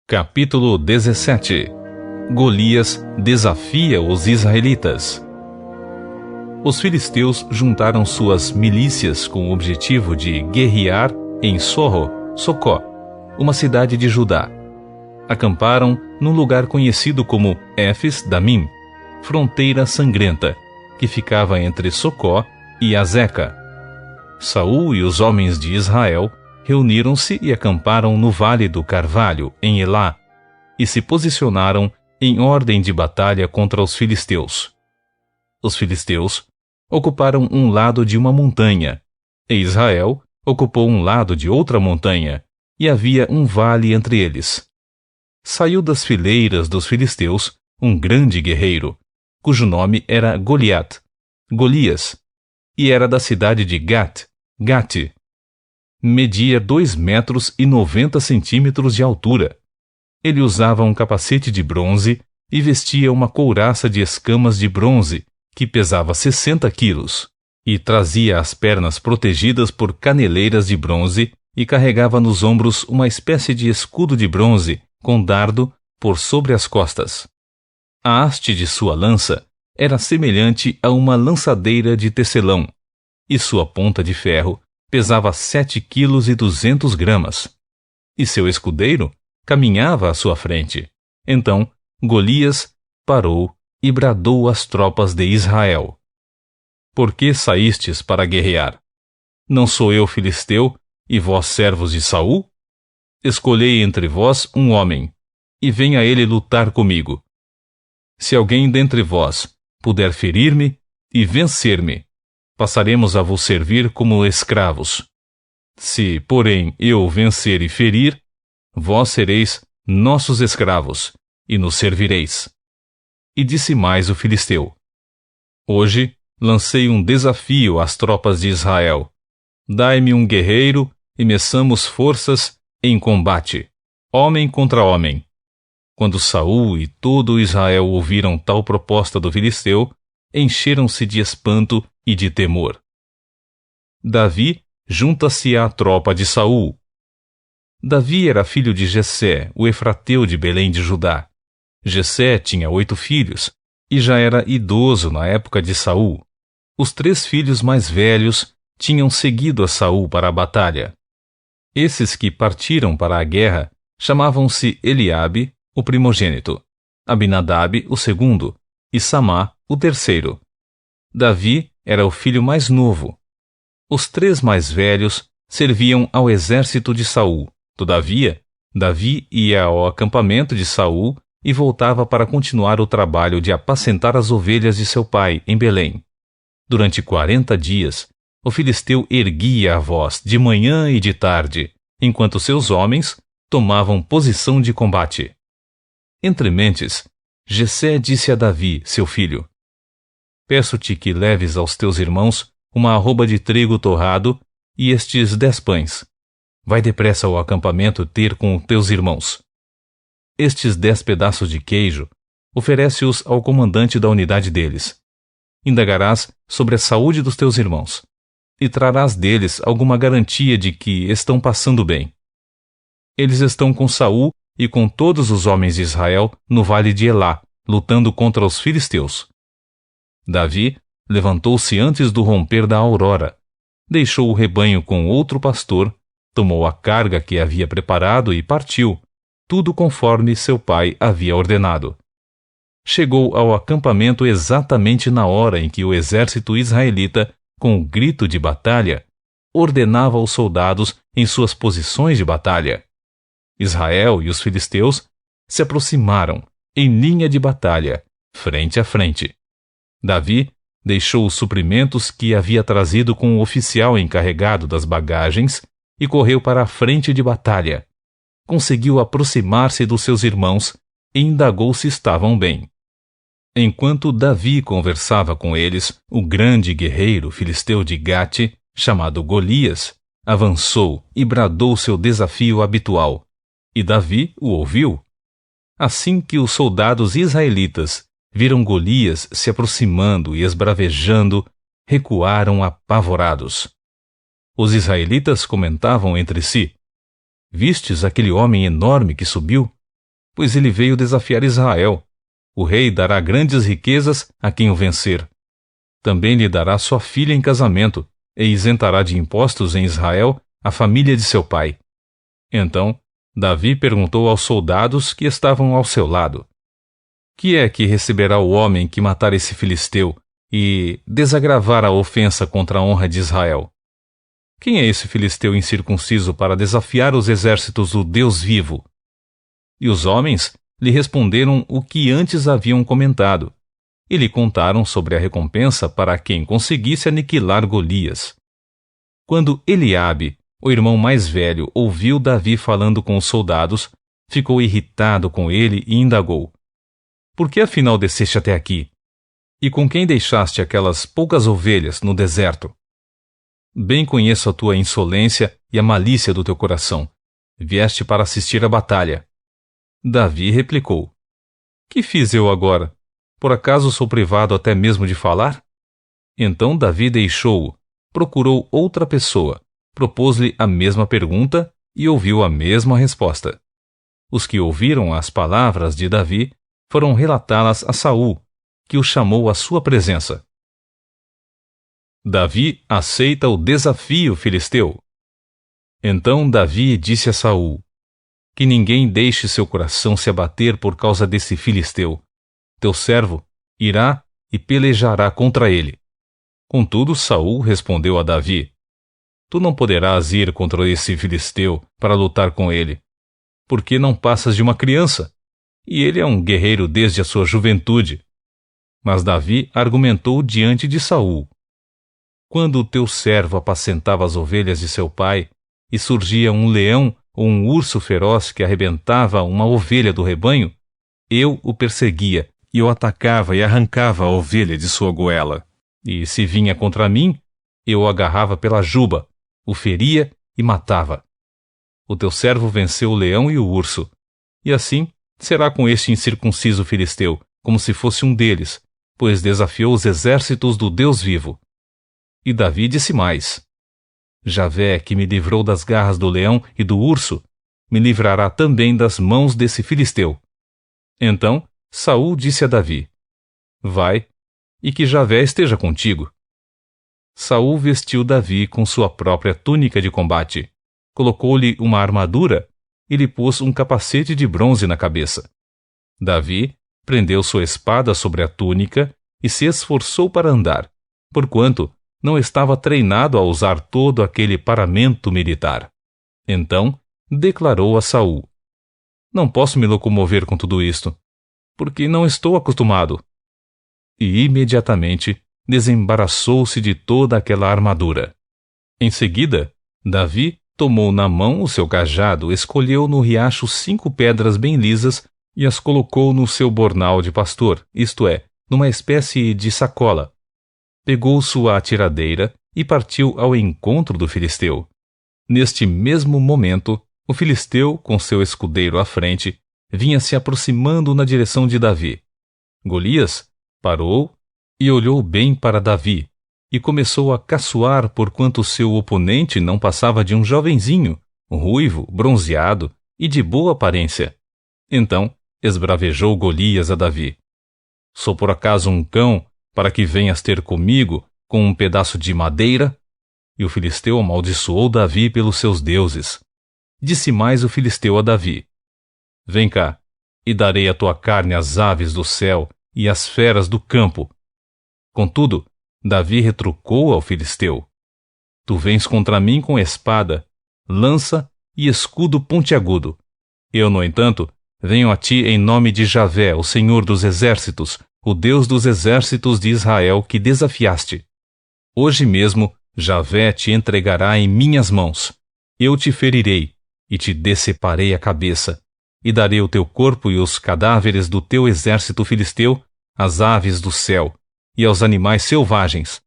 Capítulo 17. Golias desafia os israelitas. Os filisteus juntaram suas milícias com o objetivo de guerrear em Socó, uma cidade de Judá. Acamparam num lugar conhecido como Éfes-Damim, fronteira sangrenta, que ficava entre Socó e Azeca. Saul e os homens de Israel reuniram-se e acamparam no Vale do Carvalho, em Elá, e se posicionaram em ordem de batalha contra os filisteus. Os filisteus ocuparam um lado de uma montanha, e Israel ocupou um lado de outra montanha, e havia um vale entre eles. Saiu das fileiras dos filisteus um grande guerreiro, cujo nome era Golias, e era da cidade de Gate. Media 2,90 metros de altura. Ele usava um capacete de bronze e vestia uma couraça de escamas de bronze, que pesava 60 quilos, e trazia as pernas protegidas por caneleiras de bronze e carregava nos ombros uma espécie de escudo de bronze com dardo por sobre as costas. A haste de sua lança era semelhante a uma lançadeira de tecelão, e sua ponta de ferro pesava 7,2 kg, e seu escudeiro caminhava à sua frente. Então Golias parou e bradou às tropas de Israel: Por que saístes para guerrear? Não sou eu filisteu, e vós servos de Saul? Escolhei entre vós um homem, e venha ele lutar comigo. Se alguém dentre vós puder ferir-me e vencer-me, passaremos a vos servir como escravos. Se, porém, eu vencer e ferir, vós sereis nossos escravos, e nos servireis. E disse mais o filisteu: Hoje lancei um desafio às tropas de Israel. Dai-me um guerreiro e meçamos forças em combate, homem contra homem. Quando Saul e todo Israel ouviram tal proposta do filisteu, encheram-se de espanto e de temor. Davi junta-se à tropa de Saul. Davi era filho de Jessé, o efrateu de Belém de Judá. Jessé tinha 8 filhos, e já era idoso na época de Saul. Os 3 filhos mais velhos tinham seguido a Saul para a batalha. Esses que partiram para a guerra chamavam-se Eliabe, o primogênito, Abinadab, o segundo, e Samá, o terceiro. Davi era o filho mais novo. Os 3 mais velhos serviam ao exército de Saul. Todavia, Davi ia ao acampamento de Saul e voltava para continuar o trabalho de apacentar as ovelhas de seu pai em Belém. Durante 40 dias, o filisteu erguia a voz de manhã e de tarde, enquanto seus homens tomavam posição de combate. Entre mentes, Jessé disse a Davi, seu filho: Peço-te que leves aos teus irmãos uma arroba de trigo torrado e estes 10 pães. Vai depressa ao acampamento ter com teus irmãos. Estes 10 pedaços de queijo, oferece-os ao comandante da unidade deles. Indagarás sobre a saúde dos teus irmãos, e trarás deles alguma garantia de que estão passando bem. Eles estão com Saul e com todos os homens de Israel no vale de Elá, lutando contra os filisteus. Davi levantou-se antes do romper da aurora, deixou o rebanho com outro pastor, tomou a carga que havia preparado e partiu, tudo conforme seu pai havia ordenado. Chegou ao acampamento exatamente na hora em que o exército israelita, com o grito de batalha, ordenava aos soldados em suas posições de batalha. Israel e os filisteus se aproximaram em linha de batalha, frente a frente. Davi deixou os suprimentos que havia trazido com o oficial encarregado das bagagens e correu para a frente de batalha. Conseguiu aproximar-se dos seus irmãos e indagou se estavam bem. Enquanto Davi conversava com eles, o grande guerreiro filisteu de Gate, chamado Golias, avançou e bradou seu desafio habitual, e Davi o ouviu. Assim que os soldados israelitas viram Golias se aproximando e esbravejando, recuaram apavorados. Os israelitas comentavam entre si: Vistes aquele homem enorme que subiu? pois ele veio desafiar Israel. O rei dará grandes riquezas a quem o vencer. Também lhe dará sua filha em casamento, e isentará de impostos em Israel a família de seu pai. Então, Davi perguntou aos soldados que estavam ao seu lado: que é que receberá o homem que matar esse filisteu e desagravar a ofensa contra a honra de Israel? Quem é esse filisteu incircunciso para desafiar os exércitos do Deus vivo? E os homens lhe responderam o que antes haviam comentado, e lhe contaram sobre a recompensa para quem conseguisse aniquilar Golias. Quando Eliabe, o irmão mais velho, ouviu Davi falando com os soldados, ficou irritado com ele e indagou: por que afinal desceste até aqui? E com quem deixaste aquelas poucas ovelhas no deserto? Bem conheço a tua insolência e a malícia do teu coração. Vieste para assistir à batalha. Davi replicou: que fiz eu agora? Por acaso sou privado até mesmo de falar? Então Davi deixou-o, procurou outra pessoa, propôs-lhe a mesma pergunta e ouviu a mesma resposta. Os que ouviram as palavras de Davi foram relatá-las a Saul, que o chamou à sua presença. Davi aceita o desafio filisteu. Então Davi disse a Saul: que ninguém deixe seu coração se abater por causa desse filisteu. Teu servo irá e pelejará contra ele. Contudo, Saul respondeu a Davi: tu não poderás ir contra esse filisteu para lutar com ele, porque não passas de uma criança, e ele é um guerreiro desde a sua juventude. Mas Davi argumentou diante de Saul: quando o teu servo apacentava as ovelhas de seu pai, e surgia um leão ou um urso feroz que arrebentava uma ovelha do rebanho, eu o perseguia e o atacava e arrancava a ovelha de sua goela. E se vinha contra mim, eu o agarrava pela juba, o feria e matava. O teu servo venceu o leão e o urso, e assim será com este incircunciso filisteu, como se fosse um deles, pois desafiou os exércitos do Deus vivo. E Davi disse mais: Javé, que me livrou das garras do leão e do urso, me livrará também das mãos desse filisteu. Então Saul disse a Davi: vai, e que Javé esteja contigo. Saul vestiu Davi com sua própria túnica de combate, colocou-lhe uma armadura e lhe pôs um capacete de bronze na cabeça. Davi prendeu sua espada sobre a túnica e se esforçou para andar, porquanto não estava treinado a usar todo aquele paramento militar. Então declarou a Saul: não posso me locomover com tudo isto, porque não estou acostumado. E imediatamente desembaraçou-se de toda aquela armadura. Em seguida, Davi tomou na mão o seu cajado, escolheu no riacho 5 pedras bem lisas e as colocou no seu bornal de pastor, isto é, numa espécie de sacola. Pegou sua atiradeira e partiu ao encontro do filisteu. Neste mesmo momento, o filisteu, com seu escudeiro à frente, vinha se aproximando na direção de Davi. Golias parou e olhou bem para Davi, e começou a caçoar porquanto seu oponente não passava de um jovenzinho, ruivo, bronzeado e de boa aparência. Então esbravejou Golias a Davi: sou por acaso um cão para que venhas ter comigo com um pedaço de madeira? E o filisteu amaldiçoou Davi pelos seus deuses. Disse mais o filisteu a Davi: vem cá, e darei a tua carne às aves do céu e às feras do campo. Contudo, Davi retrucou ao filisteu: tu vens contra mim com espada, lança e escudo pontiagudo. Eu, no entanto, venho a ti em nome de Javé, o Senhor dos exércitos, o Deus dos exércitos de Israel que desafiaste. Hoje mesmo Javé te entregará em minhas mãos. Eu te ferirei e te deceparei a cabeça, e darei o teu corpo e os cadáveres do teu exército filisteu às aves do céu e aos animais selvagens.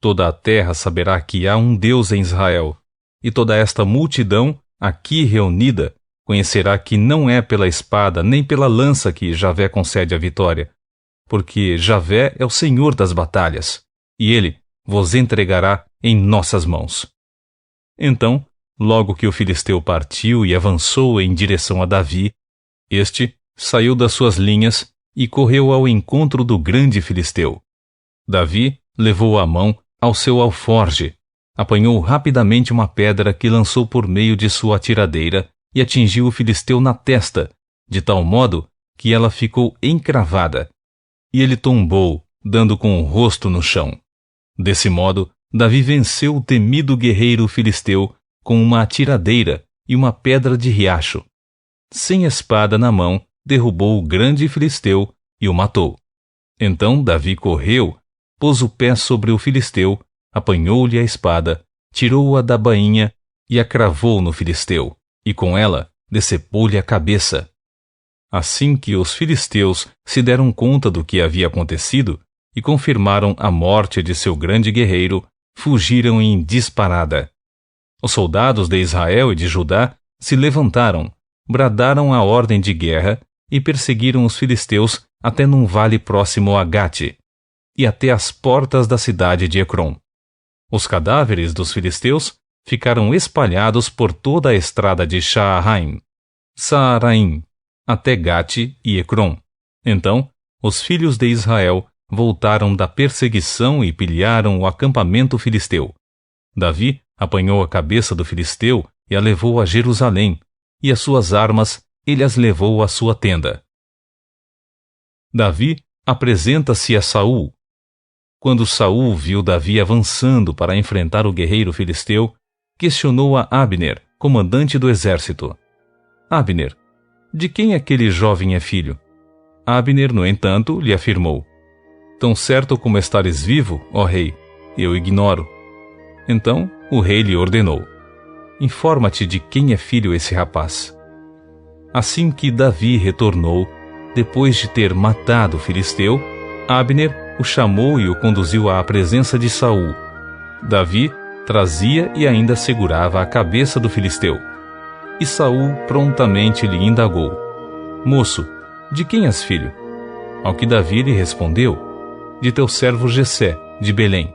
Toda a terra saberá que há um Deus em Israel, e toda esta multidão aqui reunida conhecerá que não é pela espada nem pela lança que Javé concede a vitória, porque Javé é o Senhor das batalhas, e ele vos entregará em nossas mãos. Então, logo que o filisteu partiu e avançou em direção a Davi, Este saiu das suas linhas e correu ao encontro do grande filisteu. Davi levou a mão ao seu alforge, apanhou rapidamente uma pedra que lançou por meio de sua tiradeira e atingiu o filisteu na testa, de tal modo que ela ficou encravada. E ele tombou, dando com o rosto no chão. Desse modo, Davi venceu o temido guerreiro filisteu com uma atiradeira e uma pedra de riacho. Sem espada na mão, derrubou o grande filisteu e o matou. Então Davi correu, pôs o pé sobre o filisteu, apanhou-lhe a espada, tirou-a da bainha e a cravou no filisteu, e com ela decepou-lhe a cabeça. Assim que os filisteus se deram conta do que havia acontecido e confirmaram a morte de seu grande guerreiro, fugiram em disparada. Os soldados de Israel e de Judá se levantaram, bradaram a ordem de guerra e perseguiram os filisteus até num vale próximo a Gate e até as portas da cidade de Ecrom. Os cadáveres dos filisteus ficaram espalhados por toda a estrada de Shaaraim, até Gate e Ecrom. Então, os filhos de Israel voltaram da perseguição e pilharam o acampamento filisteu. Davi apanhou a cabeça do filisteu e a levou a Jerusalém, e as suas armas ele as levou à sua tenda. Davi apresenta-se a Saul. Quando Saul viu Davi avançando para enfrentar o guerreiro filisteu, questionou a Abner, comandante do exército. Abner, de quem aquele jovem é filho? Abner, no entanto, lhe afirmou: Tão certo como estares vivo, ó rei, eu ignoro. Então o rei lhe ordenou: Informa-te de quem é filho esse rapaz. Assim que Davi retornou, depois de ter matado o filisteu, Abner o chamou e o conduziu à presença de Saul. Davi trazia e ainda segurava a cabeça do filisteu. E Saul prontamente lhe indagou: Moço, de quem és filho? Ao que Davi lhe respondeu: De teu servo Jessé, de Belém.